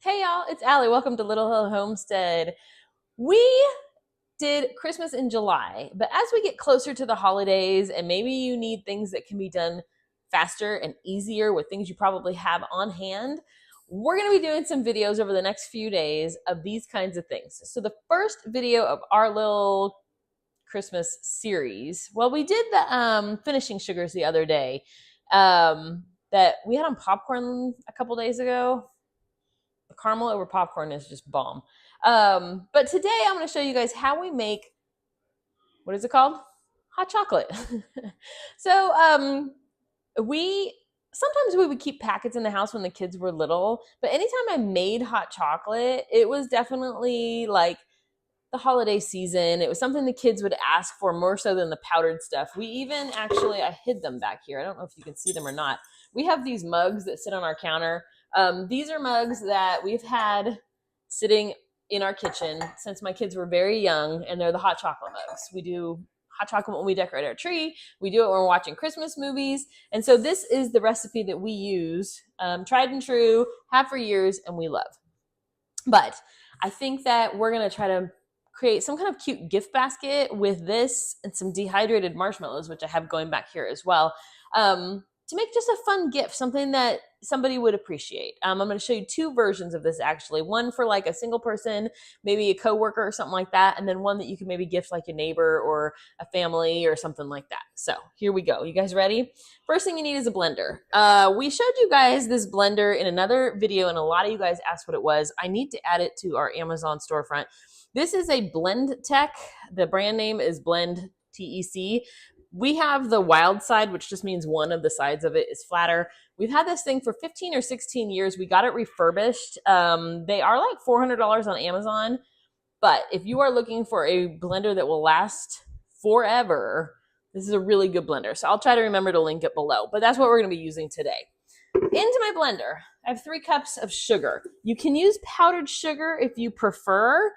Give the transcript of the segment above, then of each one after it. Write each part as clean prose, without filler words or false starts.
Hey y'all, it's Ali. Welcome to Little Hill Homestead. We did Christmas in July, but as we get closer to the holidays and maybe you need things that can be done faster and easier with things you probably have on hand, we're going to be doing some videos over the next few days of these kinds of things. So the first video of our little Christmas series, well, we did the finishing sugars the other day that we had on popcorn a couple days ago. The caramel over popcorn is just bomb. But today I'm going to show you guys how we make, what is it called? Hot chocolate. So sometimes we would keep packets in the house when the kids were little, but anytime I made hot chocolate, it was definitely like the holiday season. It was something the kids would ask for more so than the powdered stuff. We even actually, I hid them back here. I don't know if you can see them or not. We have these mugs that sit on our counter. These are mugs that we've had sitting in our kitchen since my kids were very young, and they're the hot chocolate mugs. We do hot chocolate when we decorate our tree. We do it when we're watching Christmas movies. And so this is the recipe that we use, tried and true, have for years, and we love. But I think that we're going to try to create some kind of cute gift basket with this and some dehydrated marshmallows, which I have going back here as well, to make just a fun gift, something that somebody would appreciate. I'm going to show you two versions of this, actually. One for like a single person, maybe a coworker or something like that, and then one that you can maybe gift like a neighbor or a family or something like that. So here we go. You guys ready? First thing you need is a blender. We showed you guys this blender in another video, and a lot of you guys asked what it was. I need to add it to our Amazon storefront. This is a Blend Tech. The brand name is Blend TEC. We have the wild side, which just means one of the sides of it is flatter. We've had this thing for 15 or 16 years. We got it refurbished. They are like $400 on Amazon. But if you are looking for a blender that will last forever, this is a really good blender. So I'll try to remember to link it below. But that's what we're going to be using today. Into my blender, I have 3 cups of sugar. You can use powdered sugar if you prefer.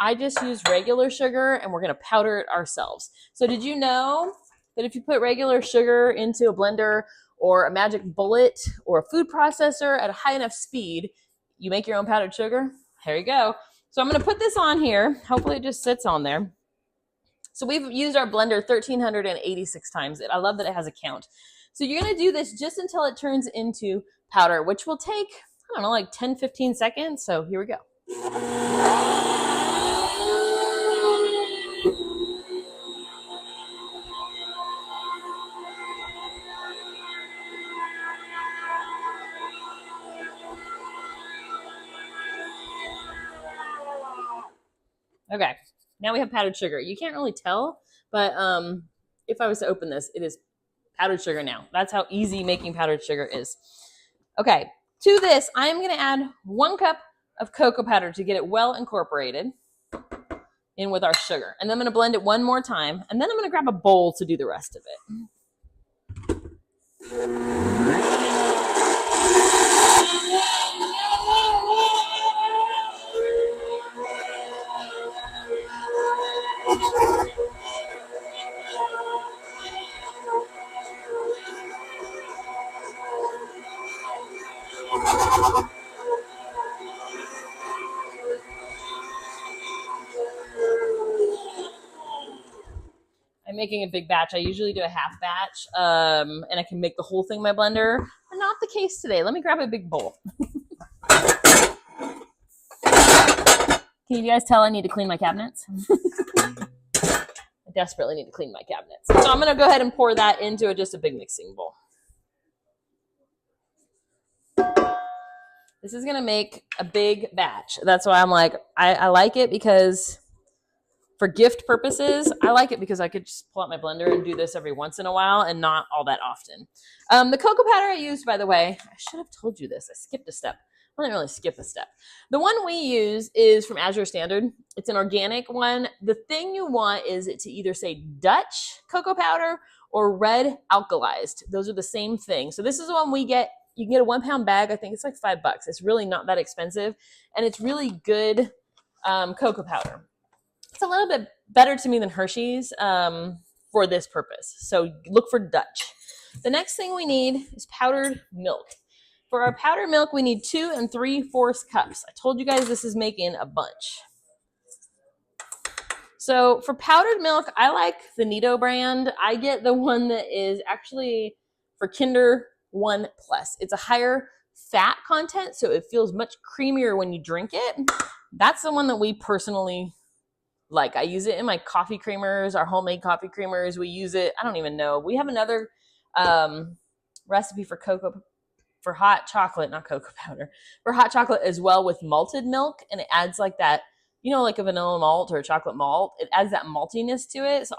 I just use regular sugar, and we're going to powder it ourselves. So did you know that if you put regular sugar into a blender or a magic bullet or a food processor at a high enough speed, you make your own powdered sugar? There you go. So I'm going to put this on here. Hopefully it just sits on there. So we've used our blender 1,386 times. I love that it has a count. So you're going to do this just until it turns into powder, which will take, I don't know, like 10, 15 seconds. So here we go. Okay, now we have powdered sugar. You can't really tell, but if I was to open this, it is powdered sugar now. That's how easy making powdered sugar is. Okay, to this, I'm going to add 1 cup of cocoa powder to get it well incorporated in with our sugar. And then I'm going to blend it one more time, and then I'm going to grab a bowl to do the rest of it. I'm making a big batch. I usually do a half batch, and I can make the whole thing in my blender, but not the case today. Let me grab a big bowl. Can you guys tell I need to clean my cabinets? I desperately need to clean my cabinets. So I'm going to go ahead and pour that into just a big mixing bowl. This is going to make a big batch. That's why I'm like, I like it because for gift purposes, I like it because I could just pull out my blender and do this every once in a while and not all that often. The cocoa powder I used, by the way, I should have told you this. I skipped a step. I didn't really skip a step. The one we use is from Azure Standard. It's an organic one. The thing you want is it to either say Dutch cocoa powder or red alkalized. Those are the same thing. So this is the one we get. You can get a 1 pound bag. I think it's like $5. It's really not that expensive. And it's really good cocoa powder. It's a little bit better to me than Hershey's for this purpose. So look for Dutch. The next thing we need is powdered milk. For our powdered milk, we need 2 3/4 cups. I told you guys this is making a bunch. So for powdered milk, I like the Nido brand. I get the one that is actually for Kinder 1+. It's a higher fat content, so it feels much creamier when you drink it. That's the one that we personally like. I use it in my coffee creamers, our homemade coffee creamers. We use it, I don't even know. We have another recipe for hot chocolate, not cocoa powder, for hot chocolate as well with malted milk, and it adds like that, you know, like a vanilla malt or a chocolate malt. It adds that maltiness to it. So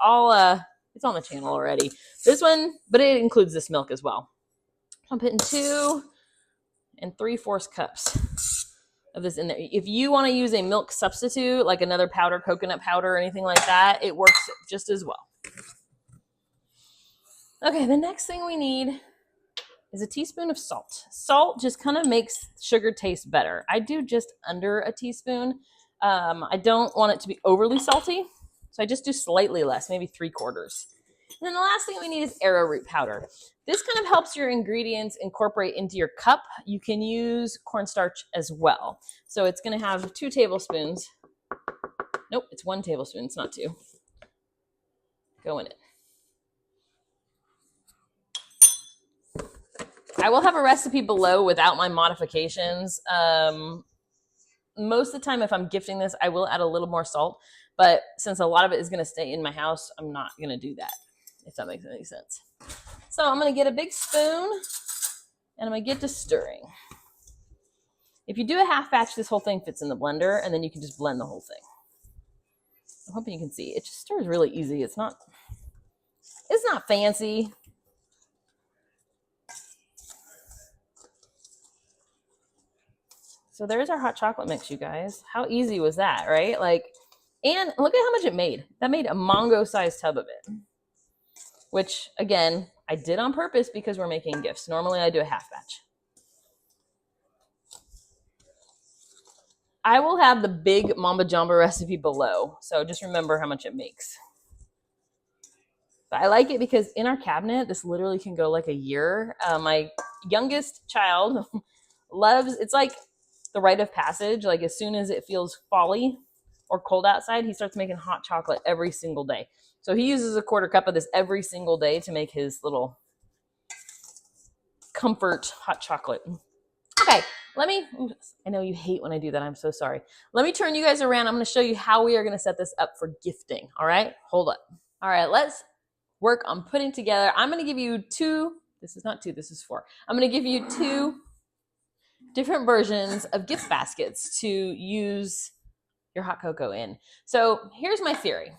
it's on the channel already. This one, but it includes this milk as well. I'm putting 2 3/4 cups of this in there. If you want to use a milk substitute, like another powder, coconut powder or anything like that, it works just as well. Okay, the next thing we need is a teaspoon of salt. Salt just kind of makes sugar taste better. I do just under a teaspoon. I don't want it to be overly salty, so I just do slightly less, maybe 3/4. And then the last thing we need is arrowroot powder. This kind of helps your ingredients incorporate into your cup. You can use cornstarch as well. So it's going to have 2 tablespoons. Nope, it's 1 tablespoon. It's not 2. Go in it. I will have a recipe below without my modifications. Most of the time, if I'm gifting this, I will add a little more salt. But since a lot of it is going to stay in my house, I'm not going to do that, if that makes any sense. So I'm going to get a big spoon, and I'm going to get to stirring. If you do a half batch, this whole thing fits in the blender, and then you can just blend the whole thing. I'm hoping you can see. It just stirs really easy. It's not fancy. So there's our hot chocolate mix, you guys. How easy was that, right? Like, and look at how much it made. That made a mango-sized tub of it, which, again, I did on purpose because we're making gifts. Normally, I do a half batch. I will have the big Mamba Jamba recipe below, so just remember how much it makes. But I like it because in our cabinet, this literally can go like a year. My youngest child loves, it's like the rite of passage. Like as soon as it feels fall-y or cold outside, he starts making hot chocolate every single day. So he uses a 1/4 cup of this every single day to make his little comfort hot chocolate. Okay, I know you hate when I do that. I'm so sorry. Let me turn you guys around. I'm going to show you how we are going to set this up for gifting. All right, hold up. All right, let's work on putting together. I'm going to give you 2. This is not 2, this is 4. I'm going to give you 2 different versions of gift baskets to use your hot cocoa in. So here's my theory.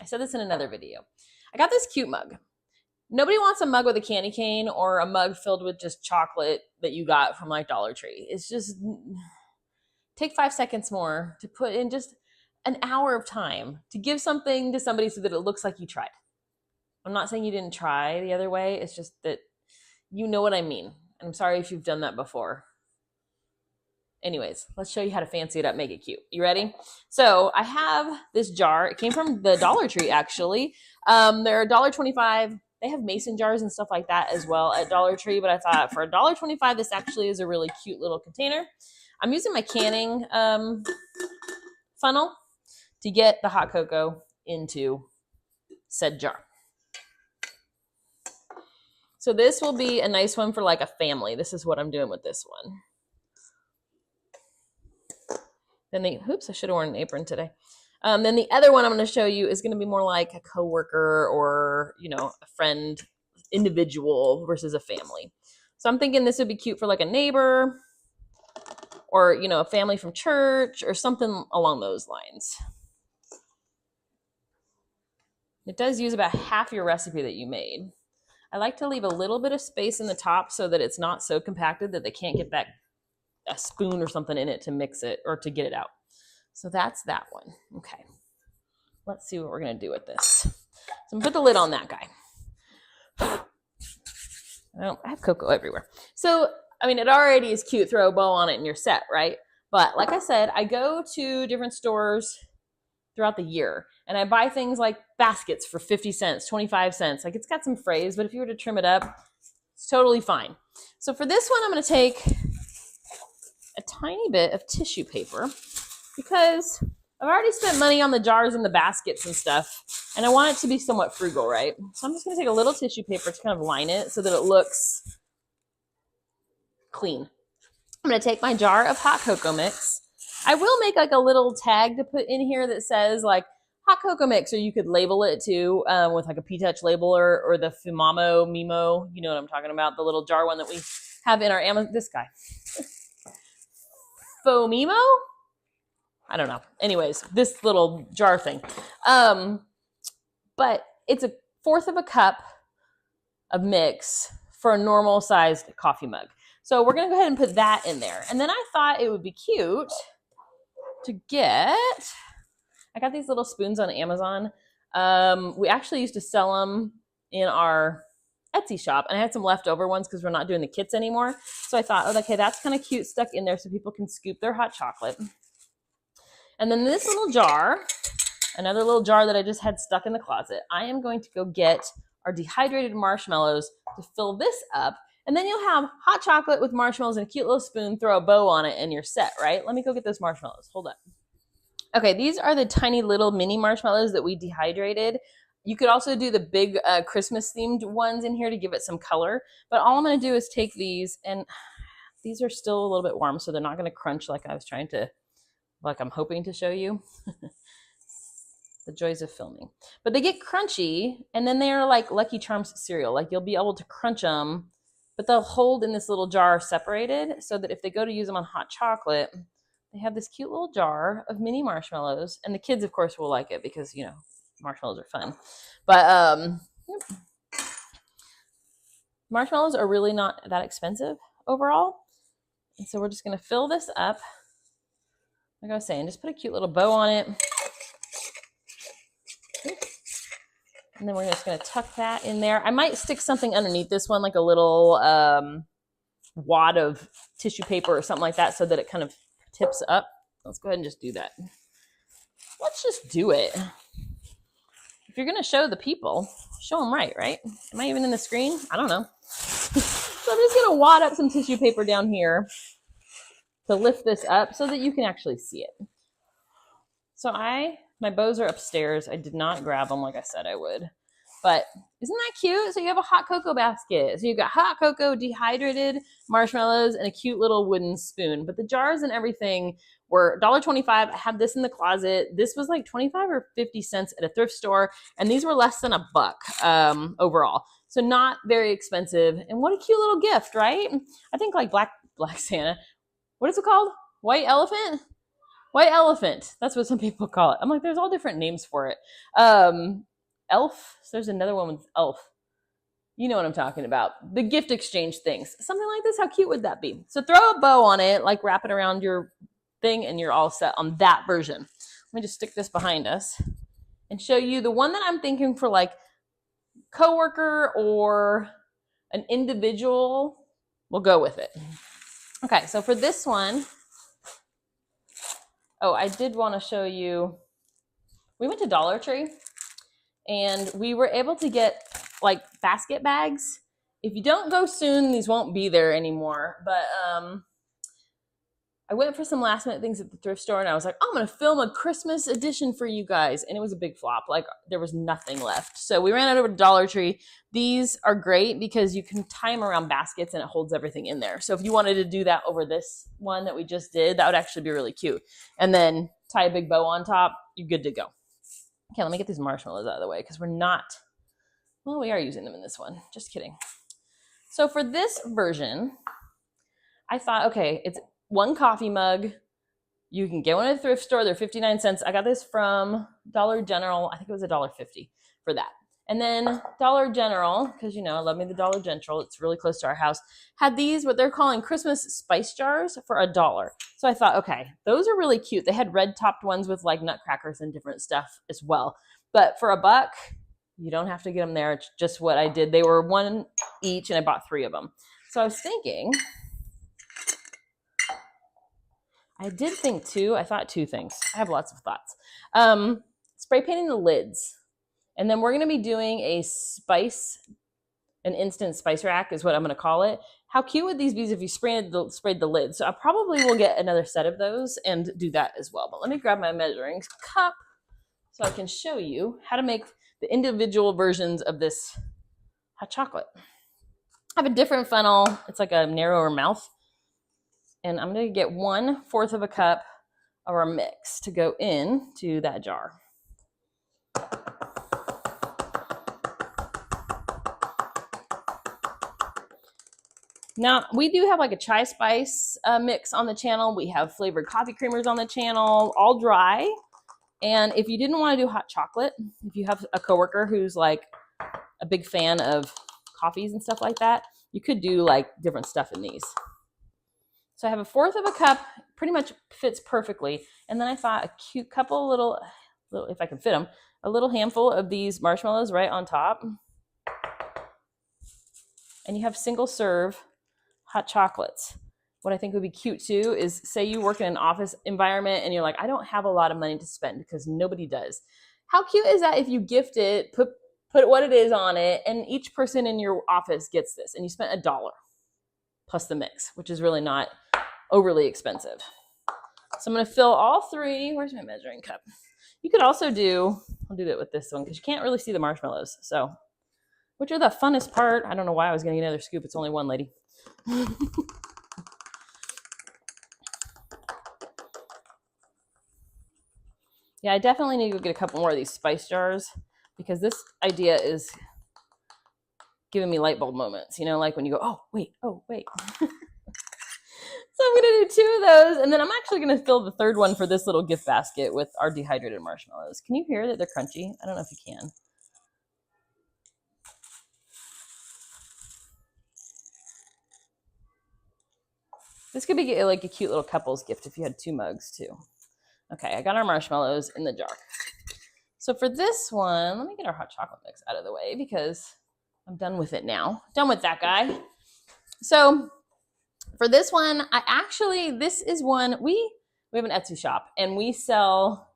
I said this in another video. I got this cute mug. Nobody wants a mug with a candy cane or a mug filled with just chocolate that you got from like Dollar Tree. It's just, take 5 seconds more to put in just an hour of time to give something to somebody so that it looks like you tried. I'm not saying you didn't try the other way. It's just that you know what I mean. And I'm sorry if you've done that before. Anyways, let's show you how to fancy it up, make it cute. You ready? So I have this jar. It came from the Dollar Tree, actually. They're $1.25. They have mason jars and stuff like that as well at Dollar Tree, but I thought for $1.25, this actually is a really cute little container. I'm using my canning funnel to get the hot cocoa into said jar. So this will be a nice one for like a family. This is what I'm doing with this one. Then oops, I should have worn an apron today. Then the other one I'm going to show you is going to be more like a coworker or, you know, a friend, individual versus a family. So I'm thinking this would be cute for like a neighbor or, you know, a family from church or something along those lines. It does use about half your recipe that you made. I like to leave a little bit of space in the top so that it's not so compacted that they can't get that a spoon or something in it to mix it or to get it out. So that's that one. Okay. Let's see what we're going to do with this. So I'm going to put the lid on that guy. I have cocoa everywhere. So, I mean, it already is cute. Throw a bow on it and you're set, right? But like I said, I go to different stores throughout the year and I buy things like baskets for 50 cents, 25 cents. Like it's got some phrase, but if you were to trim it up, It's totally fine. So for this one, I'm going to take a tiny bit of tissue paper because I've already spent money on the jars and the baskets and stuff, and I want it to be somewhat frugal, right? So I'm just going to take a little tissue paper to kind of line it so that it looks clean. I'm going to take my jar of hot cocoa mix. I will make like a little tag to put in here that says like hot cocoa mix, or you could label it too with like a P-Touch label or the Fumamo Mimo. You know what I'm talking about, the little jar one that we have in our Amazon. This guy. Fomimo? I don't know. Anyways, this little jar thing. But it's 1/4 of a cup of mix for a normal sized coffee mug. So we're going to go ahead and put that in there. And then I thought it would be cute to get, I got these little spoons on Amazon. We actually used to sell them in our Etsy shop, and I had some leftover ones because we're not doing the kits anymore. So I thought, oh, okay, that's kind of cute stuck in there so people can scoop their hot chocolate. And then this little jar, another little jar that I just had stuck in the closet, I am going to go get our dehydrated marshmallows to fill this up. And then you'll have hot chocolate with marshmallows and a cute little spoon, throw a bow on it, and you're set, right? Let me go get those marshmallows. Hold up. Okay, these are the tiny little mini marshmallows that we dehydrated. You could also do the big Christmas themed ones in here to give it some color. But all I'm going to do is take these, and these are still a little bit warm, so they're not going to crunch like I was trying to, like I'm hoping to show you. The joys of filming. But they get crunchy, and then they're like Lucky Charms cereal. Like you'll be able to crunch them, but they'll hold in this little jar separated so that if they go to use them on hot chocolate, they have this cute little jar of mini marshmallows. And the kids, of course, will like it because, you know, marshmallows are fun. But marshmallows are really not that expensive overall. And so we're just going to fill this up. Like I was saying, just put a cute little bow on it. And then we're just going to tuck that in there. I might stick something underneath this one, like a little wad of tissue paper or something like that so that it kind of tips up. Let's go ahead and just do that. Let's just do it. If you're going to show the people, show them right? Am I even in the screen? I don't know. So I'm just going to wad up some tissue paper down here to lift this up so that you can actually see it. So my bows are upstairs. I did not grab them like I said I would. But isn't that cute? So you have a hot cocoa basket. So you've got hot cocoa, dehydrated marshmallows, and a cute little wooden spoon. But the jars and everything were $1.25. I have this in the closet. This was like 25 or 50 cents at a thrift store. And these were less than $1 overall. So not very expensive. And what a cute little gift, right? I think like Black Santa. What is it called? White elephant? White elephant. That's what some people call it. I'm like, there's all different names for it. Elf. There's another one with elf. You know what I'm talking about. The gift exchange things. Something like this. How cute would that be? So throw a bow on it, like wrap it around your thing, and you're all set on that version. Let me just stick this behind us and show you the one that I'm thinking for like coworker or an individual. We'll go with it. Okay, so for this one, oh, I did want to show you, we went to Dollar Tree and we were able to get like basket bags. If you don't go soon, these won't be there anymore. But I went for some last minute things at the thrift store and I was like, I'm going to film a Christmas edition for you guys. And it was a big flop. Like there was nothing left. So we ran out over to Dollar Tree. These are great because you can tie them around baskets and it holds everything in there. So if you wanted to do that over this one that we just did, that would actually be really cute. And then tie a big bow on top, you're good to go. Okay, let me get these marshmallows out of the way because we're not, well, we are using them in this one. Just kidding. So for this version, I thought, okay, it's one coffee mug. You can get one at a thrift store. They're 59 cents. I got this from Dollar General. I think it was $1.50 for that. And then Dollar General, because you know, I love me the Dollar General. It's really close to our house. Had these, what they're calling Christmas spice jars for $1. So I thought, okay, those are really cute. They had red topped ones with like nutcrackers and different stuff as well. But for $1, you don't have to get them there. It's just what I did. They were one each and I bought 3 of them. So I was thinking, I did think too, I thought 2 things. I have lots of thoughts. Spray painting the lids. And then we're going to be doing a spice An instant spice rack is what I'm going to call it. How cute would these be if you sprayed the lid? So I probably will get another set of those and do that as well. But let me grab my measuring cup so I can show you how to make the individual versions of this hot chocolate. I have a different funnel. It's like a narrower mouth. And I'm going to get 1/4 of a cup of our mix to go into that jar. Now, we do have like a chai spice mix on the channel. We have flavored coffee creamers on the channel, all dry. And if you didn't want to do hot chocolate, if you have a coworker who's like a big fan of coffees and stuff like that, you could do like different stuff in these. So I have 1/4 of a cup, pretty much fits perfectly. And then I thought a cute couple little, if I can fit them, a little handful of these marshmallows right on top. And you have single serve hot chocolates. What I think would be cute too is, say you work in an office environment and you're like, I don't have a lot of money to spend, because nobody does. How cute is that if you gift it, put what it is on it, and each person in your office gets this, and you spent $1 plus the mix, which is really not overly expensive. So I'm going to fill all 3. Where's my measuring cup? You could also do, I'll do that with this one because you can't really see the marshmallows. So, which are the funnest part. I don't know why I was getting another scoop. It's only one, lady. Yeah, I definitely need to go get a couple more of these spice jars, because this idea is giving me light bulb moments, you know, like when you go, oh, wait. So I'm going to do 2 of those, and then I'm actually going to fill the 3rd one for this little gift basket with our dehydrated marshmallows. Can you hear that they're crunchy? I don't know if you can. This could be like a cute little couple's gift if you had 2 mugs too. Okay, I got our marshmallows in the jar. So for this one, let me get our hot chocolate mix out of the way because I'm done with it now. Done with that guy. So for this one, this is one, we have an Etsy shop and we sell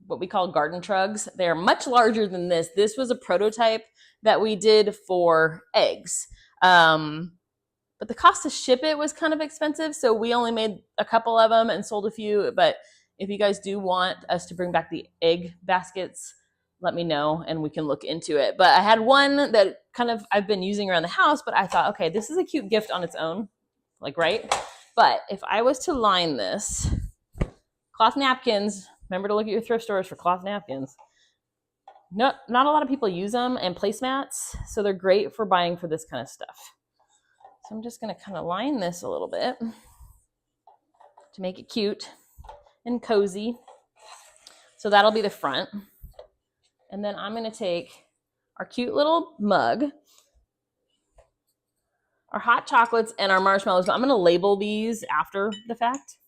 what we call garden trugs. They're much larger than this. This was a prototype that we did for eggs. But the cost to ship it was kind of expensive. So we only made a couple of them and sold a few. But if you guys do want us to bring back the egg baskets, let me know and we can look into it. But I had one that kind of I've been using around the house, but I thought, okay, this is a cute gift on its own. Like, right? But if I was to line this, cloth napkins, remember to look at your thrift stores for cloth napkins. Not a lot of people use them, and placemats, so they're great for buying for this kind of stuff. So I'm just going to kind of line this a little bit to make it cute and cozy. So that'll be the front. And then I'm going to take our cute little mug, our hot chocolates, and our marshmallows. I'm going to label these after the fact.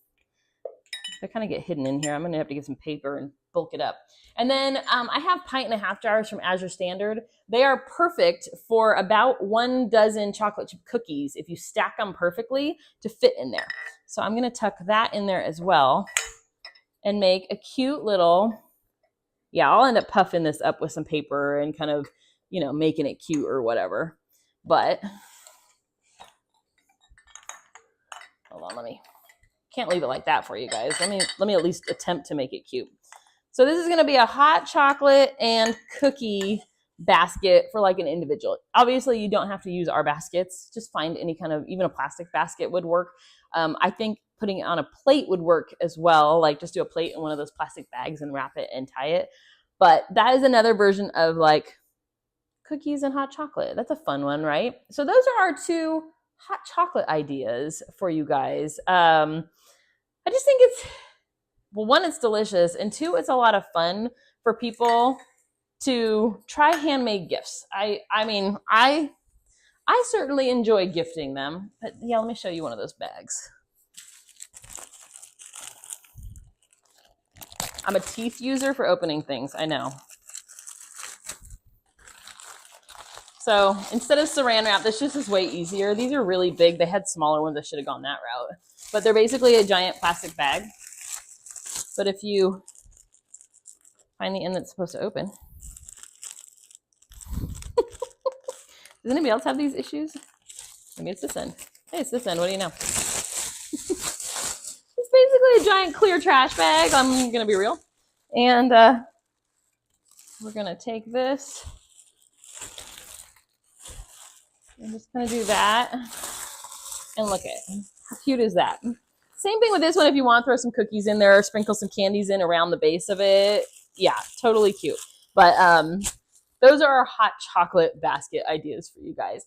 They kind of get hidden in here. I'm going to have to get some paper and bulk it up. And then I have 1.5 jars from Azure Standard. They are perfect for about 1 dozen chocolate chip cookies if you stack them perfectly to fit in there. So I'm going to tuck that in there as well and make a cute little, yeah, I'll end up puffing this up with some paper and kind of, you know, making it cute or whatever. But hold on, can't leave it like that for you guys. Let me at least attempt to make it cute. So this is going to be a hot chocolate and cookie basket for like an individual. Obviously, you don't have to use our baskets. Just find any kind of, even a plastic basket would work. I think putting it on a plate would work as well. Like just do a plate in one of those plastic bags and wrap it and tie it. But that is another version of like cookies and hot chocolate. That's a fun one, right? So those are our 2 hot chocolate ideas for you guys. I just think it's, well, 1, it's delicious, and 2, it's a lot of fun for people to try handmade gifts. I mean, I certainly enjoy gifting them. But yeah, let me show you one of those bags. I'm a teeth user for opening things, I know. So instead of saran wrap, this just is way easier. These are really big. They had smaller ones. I should have gone that route. But they're basically a giant plastic bag. But if you find the end that's supposed to open, Does anybody else have these issues? Maybe it's this end. Hey, it's this end. What do you know? It's basically a giant clear trash bag. I'm going to be real. And we're going to take this and just kind of do that. And look at it. How cute is that? Same thing with this one. If you want to throw some cookies in there, sprinkle some candies in around the base of it. Yeah, totally cute. But those are our hot chocolate basket ideas for you guys.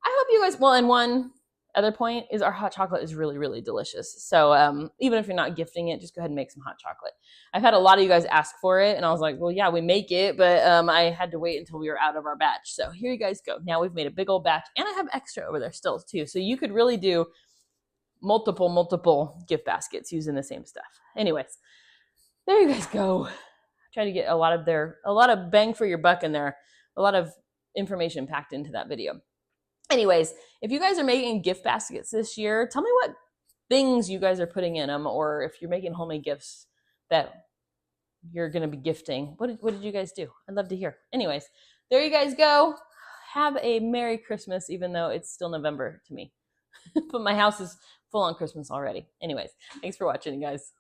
I hope you guys, well, and one other point is our hot chocolate is really, really delicious. So even if you're not gifting it, just go ahead and make some hot chocolate. I've had a lot of you guys ask for it, and I was like, well, yeah, we make it, but I had to wait until we were out of our batch. So here you guys go. Now we've made a big old batch, and I have extra over there still too. So you could really do multiple gift baskets using the same stuff. Anyways, there you guys go. Try to get a lot of bang for your buck in there, a lot of information packed into that video. Anyways, if you guys are making gift baskets this year, tell me what things you guys are putting in them, or if you're making homemade gifts that you're going to be gifting. What did you guys do? I'd love to hear. Anyways, there you guys go. Have a Merry Christmas, even though it's still November to me. But my house is full on Christmas already. Anyways, thanks for watching, guys.